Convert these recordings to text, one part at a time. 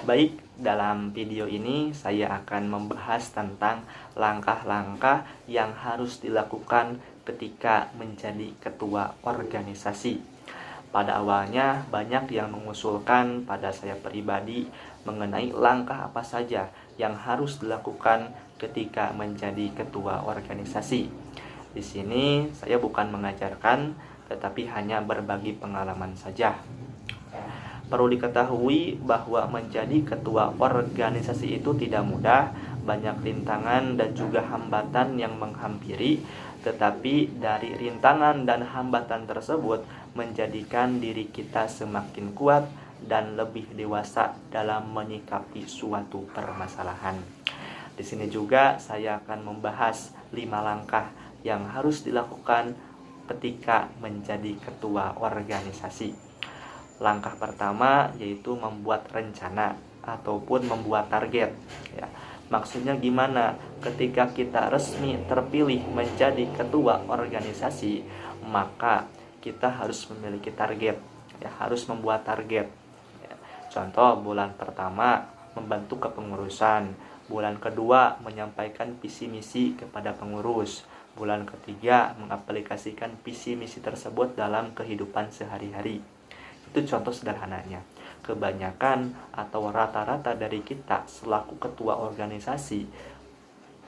Baik, dalam video ini saya akan membahas tentang langkah-langkah yang harus dilakukan ketika menjadi ketua organisasi. Pada awalnya banyak yang mengusulkan pada saya pribadi mengenai langkah apa saja yang harus dilakukan ketika menjadi ketua organisasi. Di sini saya bukan mengajarkan, tetapi hanya berbagi pengalaman saja. Perlu diketahui bahwa menjadi ketua organisasi itu tidak mudah, banyak rintangan dan juga hambatan yang menghampiri, tetapi dari rintangan dan hambatan tersebut menjadikan diri kita semakin kuat dan lebih dewasa dalam menyikapi suatu permasalahan. Di sini juga saya akan membahas 5 langkah yang harus dilakukan ketika menjadi ketua organisasi. Langkah pertama yaitu membuat rencana ataupun membuat target ya. Maksudnya gimana? Ketika kita resmi terpilih menjadi ketua organisasi, maka kita harus memiliki target ya, harus membuat target ya. Contoh, bulan pertama membantu kepengurusan, bulan kedua menyampaikan visi misi kepada pengurus, bulan ketiga mengaplikasikan visi misi tersebut dalam kehidupan sehari-hari. Itu contoh sederhananya. Kebanyakan atau rata-rata dari kita selaku ketua organisasi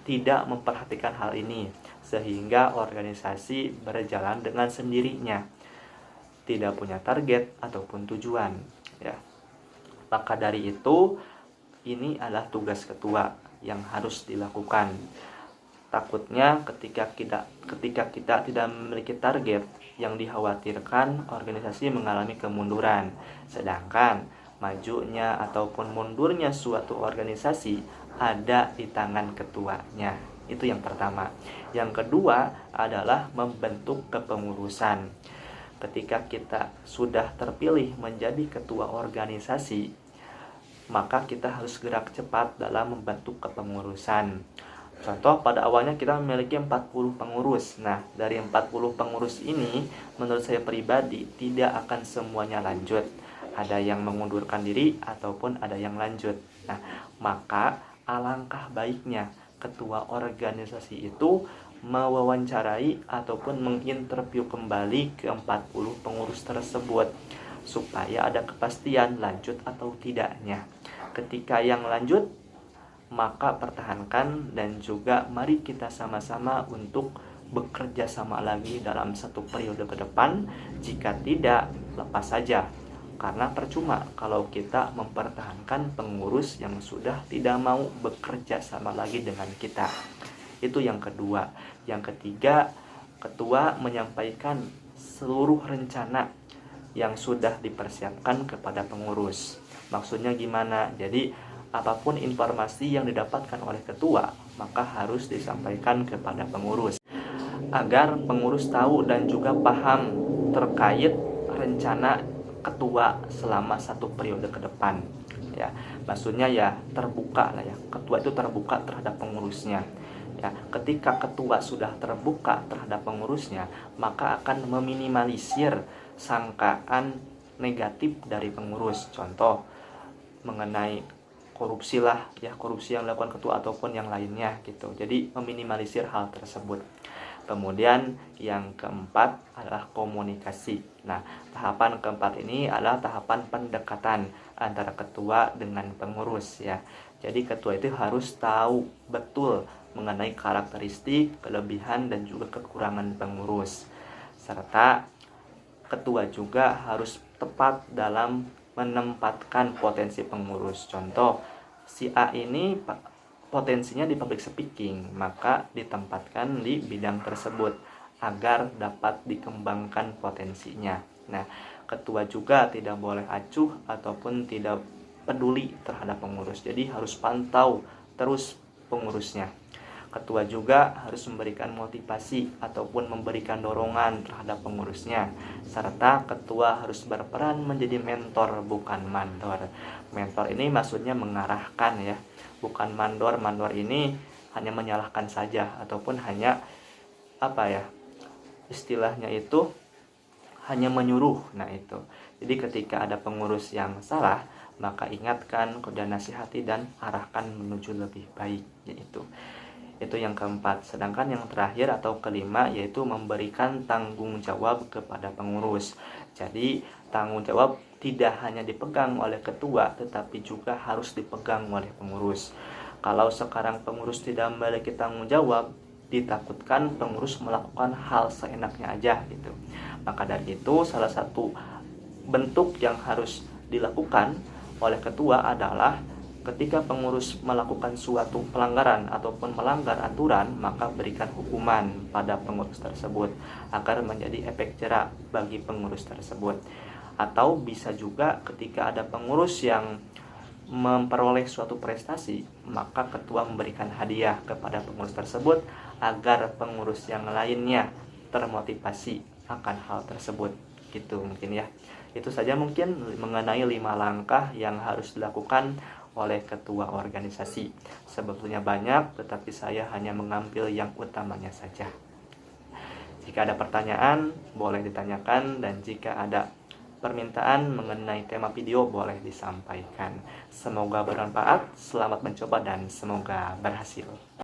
tidak memperhatikan hal ini, sehingga organisasi berjalan dengan sendirinya, tidak punya target ataupun tujuan ya. Maka dari itu, ini adalah tugas ketua yang harus dilakukan. Takutnya ketika kita tidak memiliki target, yang dikhawatirkan organisasi mengalami kemunduran. Sedangkan majunya ataupun mundurnya suatu organisasi ada di tangan ketuanya. Itu yang pertama. Yang kedua adalah membentuk kepengurusan. Ketika kita sudah terpilih menjadi ketua organisasi, maka kita harus gerak cepat dalam membentuk kepengurusan. Contoh, pada awalnya kita memiliki 40 pengurus. Nah, dari 40 pengurus ini, menurut saya pribadi, tidak akan semuanya lanjut. Ada yang mengundurkan diri ataupun ada yang lanjut. Nah, maka alangkah baiknya ketua organisasi itu mewawancarai ataupun menginterview kembali ke 40 pengurus tersebut, supaya ada kepastian lanjut atau tidaknya. Ketika yang lanjut, maka pertahankan dan juga mari kita sama-sama untuk bekerja sama lagi dalam satu periode ke depan. Jika tidak, lepas saja, karena percuma kalau kita mempertahankan pengurus yang sudah tidak mau bekerja sama lagi dengan kita. Itu yang kedua. Yang ketiga, ketua menyampaikan seluruh rencana yang sudah dipersiapkan kepada pengurus. Maksudnya gimana? Jadi apapun informasi yang didapatkan oleh ketua, maka harus disampaikan kepada pengurus, agar pengurus tahu dan juga paham terkait rencana ketua selama satu periode ke depan ya. Maksudnya ya terbuka lah ya, ketua itu terbuka terhadap pengurusnya ya. Ketika ketua sudah terbuka terhadap pengurusnya, maka akan meminimalisir sangkaan negatif dari pengurus. Contoh, mengenai korupsi lah ya, korupsi yang dilakukan ketua ataupun yang lainnya gitu. Jadi meminimalisir hal tersebut. Kemudian yang keempat adalah komunikasi. Nah, tahapan keempat ini adalah tahapan pendekatan antara ketua dengan pengurus ya. Jadi ketua itu harus tahu betul mengenai karakteristik, kelebihan dan juga kekurangan pengurus. Serta ketua juga harus tepat dalam menempatkan potensi pengurus. Contoh, si A ini potensinya di public speaking, maka ditempatkan di bidang tersebut agar dapat dikembangkan potensinya. Nah, ketua juga tidak boleh acuh ataupun tidak peduli terhadap pengurus. Jadi harus pantau terus pengurusnya. Ketua juga harus memberikan motivasi ataupun memberikan dorongan terhadap pengurusnya. Serta ketua harus berperan menjadi mentor, bukan mandor. Mentor ini maksudnya mengarahkan ya, bukan mandor. Mandor ini hanya menyalahkan saja ataupun hanya istilahnya itu hanya menyuruh. Nah itu. Jadi ketika ada pengurus yang salah, maka ingatkan, kemudian nasihati, dan arahkan menuju lebih baik, yaitu. Itu yang keempat. Sedangkan yang terakhir atau kelima yaitu memberikan tanggung jawab kepada pengurus. Jadi tanggung jawab tidak hanya dipegang oleh ketua, tetapi juga harus dipegang oleh pengurus. Kalau sekarang pengurus tidak memiliki tanggung jawab, ditakutkan pengurus melakukan hal seenaknya aja gitu. Maka dari itu salah satu bentuk yang harus dilakukan oleh ketua adalah ketika pengurus melakukan suatu pelanggaran ataupun melanggar aturan, maka berikan hukuman pada pengurus tersebut agar menjadi efek jerak bagi pengurus tersebut. Atau bisa juga ketika ada pengurus yang memperoleh suatu prestasi, maka ketua memberikan hadiah kepada pengurus tersebut agar pengurus yang lainnya termotivasi akan hal tersebut. Gitu mungkin ya. Itu saja mungkin mengenai 5 langkah yang harus dilakukan oleh ketua organisasi. Sebetulnya banyak, tetapi saya hanya mengambil yang utamanya saja. Jika ada pertanyaan, boleh ditanyakan, dan jika ada permintaan mengenai tema video, boleh disampaikan. Semoga bermanfaat, selamat mencoba, dan semoga berhasil.